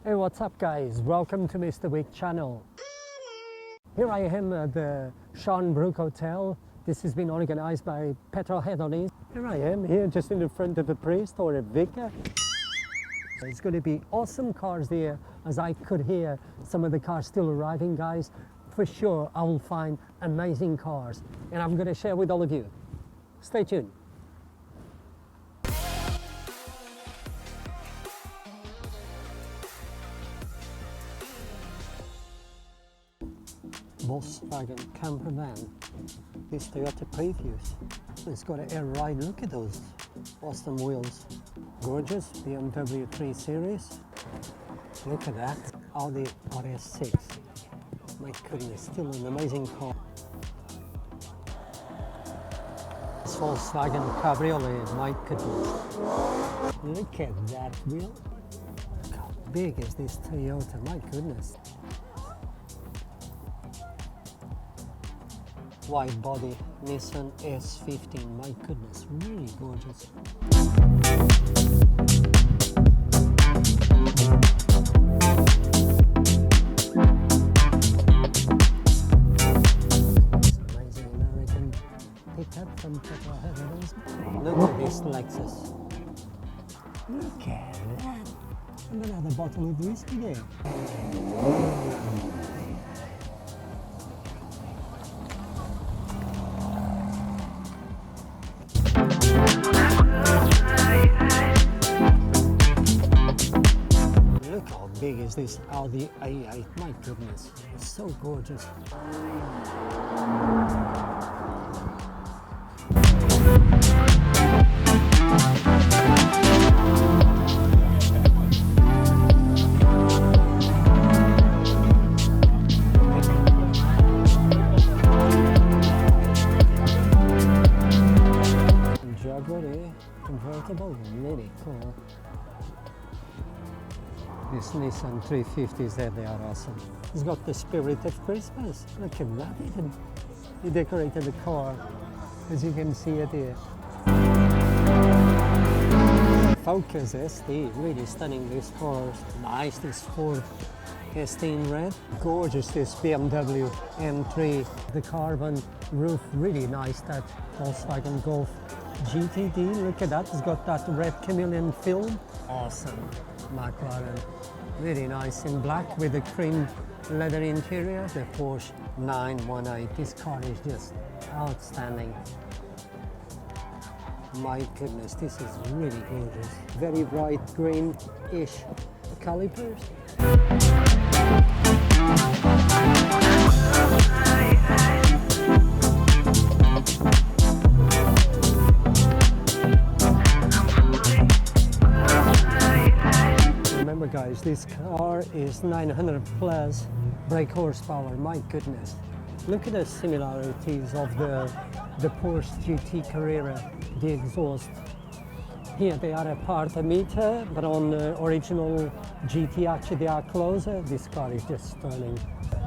Hey, what's up guys? Welcome to Mr. Wick channel. Here I am at the Schaunbrook Hotel. This has been organized by petrol hedonists. Here I am, here just in the front of a priest or a vicar. It's going to be awesome cars there, as I could hear some of the cars still arriving, guys. For sure I will find amazing cars and I'm going to share with all of you. Stay tuned. Volkswagen camper van. This Toyota Previous. It's got an air ride. Look at those awesome wheels. Gorgeous BMW 3 Series. Look at that. Audi RS6. My goodness, still an amazing car. This Volkswagen Cabriolet, my goodness. Look at that wheel. How big is this Toyota? My goodness. White body Nissan S15, my goodness, really gorgeous. It's amazing American pickup from petrol hedonists. Look at this Lexus. Look at that. And another bottle of whiskey there. Big is this Audi A8, my goodness, it's so gorgeous. Jaguar convertible, really cool. These Nissan 350s there, they are awesome. It's got the spirit of Christmas. Look at that. He decorated the car, as you can see it here. Focus ST, really stunning this car. Nice, this Ford ST in red. Gorgeous, this BMW M3. The carbon roof, really nice. That Volkswagen Golf GTD, look at that. It's got that red chameleon film. Awesome. McLaren, really nice in black with the cream leather interior. The Porsche 918. This car is just outstanding. My goodness, this is really gorgeous. Very bright green-ish calipers. Guys, this car is 900 plus brake horsepower. My goodness, look at the similarities of the Porsche GT Carrera, the exhaust. Here they are apart a meter, but on the original GT actually they are closer. This car is just stunning.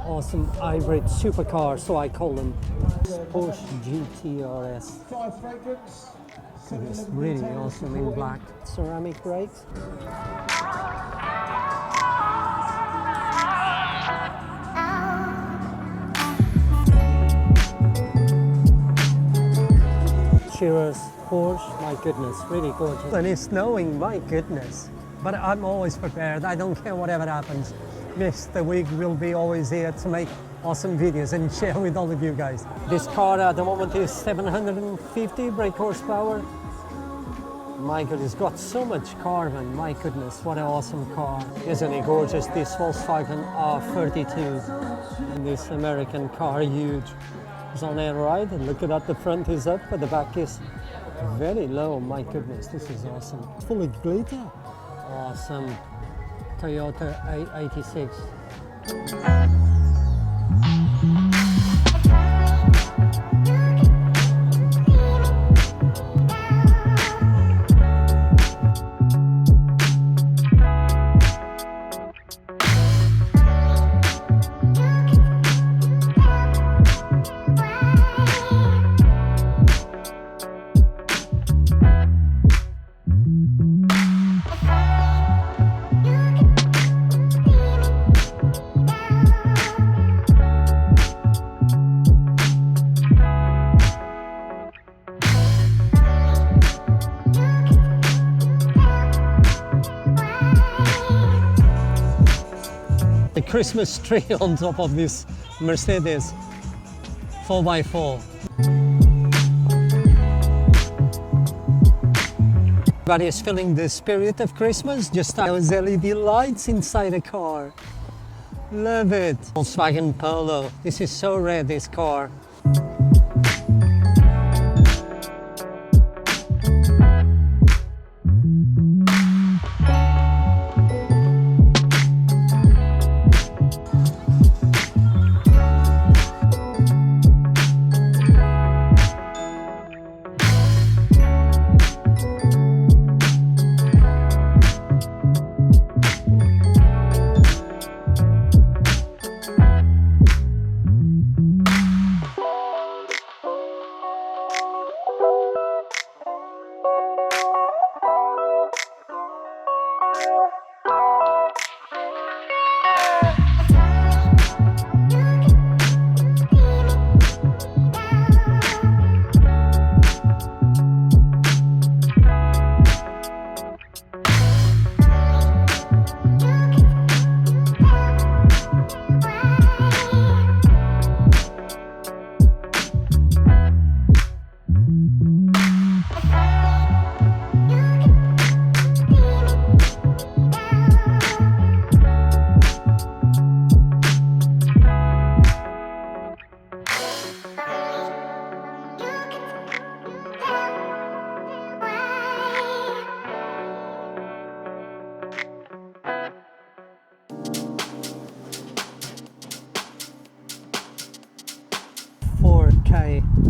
Awesome hybrid supercar, so I call them. Porsche GT RS. Goodness, really awesome in black. Ceramic brakes. Cheers, Porsche, my goodness, really gorgeous. And it's snowing, my goodness. But I'm always prepared, I don't care whatever happens. Mr. Wick will be always here to make awesome videos and share with all of you guys. This car at the moment is 750 brake horsepower. My goodness, it's got so much carbon, my goodness, what an awesome car. Isn't it gorgeous, this Volkswagen R32. And this American car, huge. It's on air ride, and look at that, the front is up, but the back is very low. My goodness, this is awesome. Fully glitter. Awesome. Toyota A86. Christmas tree on top of this Mercedes 4x4. Everybody is feeling the spirit of Christmas, just those LED lights inside the car. Love it. Volkswagen Polo. This is so rare, this car.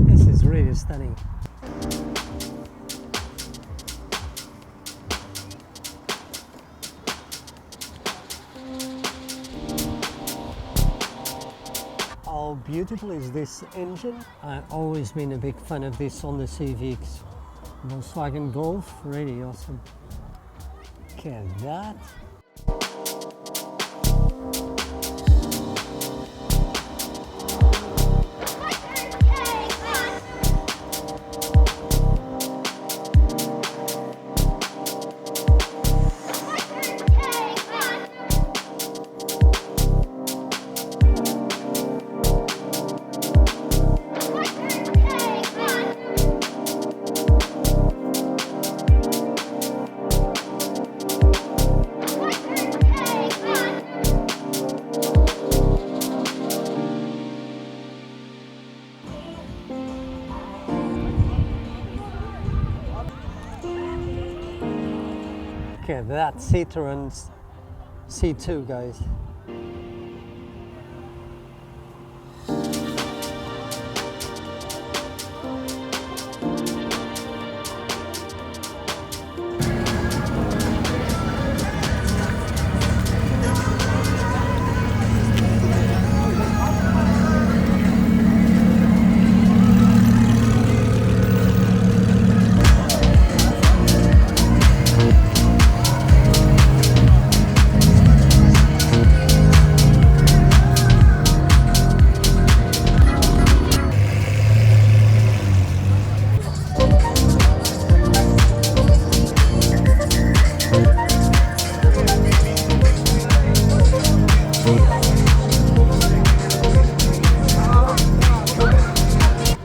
This is really stunning. How beautiful is this engine? I've always been a big fan of this on the Civics. Volkswagen Golf, really awesome. Look at that. Okay, that's Citroen's C2, guys.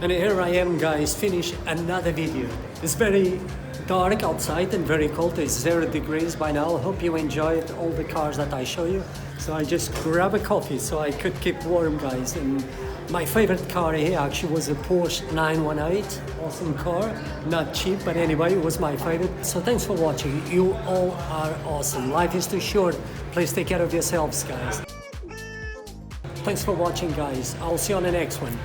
And here I am, guys, finish another video. It's very dark outside and very cold. It's 0 degrees by now. I hope you enjoyed all the cars that I show you. So I just grab a coffee so I could keep warm, guys. And my favorite car here actually was a Porsche 918. Awesome car, not cheap, but anyway, it was my favorite. So thanks for watching. You all are awesome. Life is too short. Please take care of yourselves, guys. Thanks for watching, guys. I'll see you on the next one.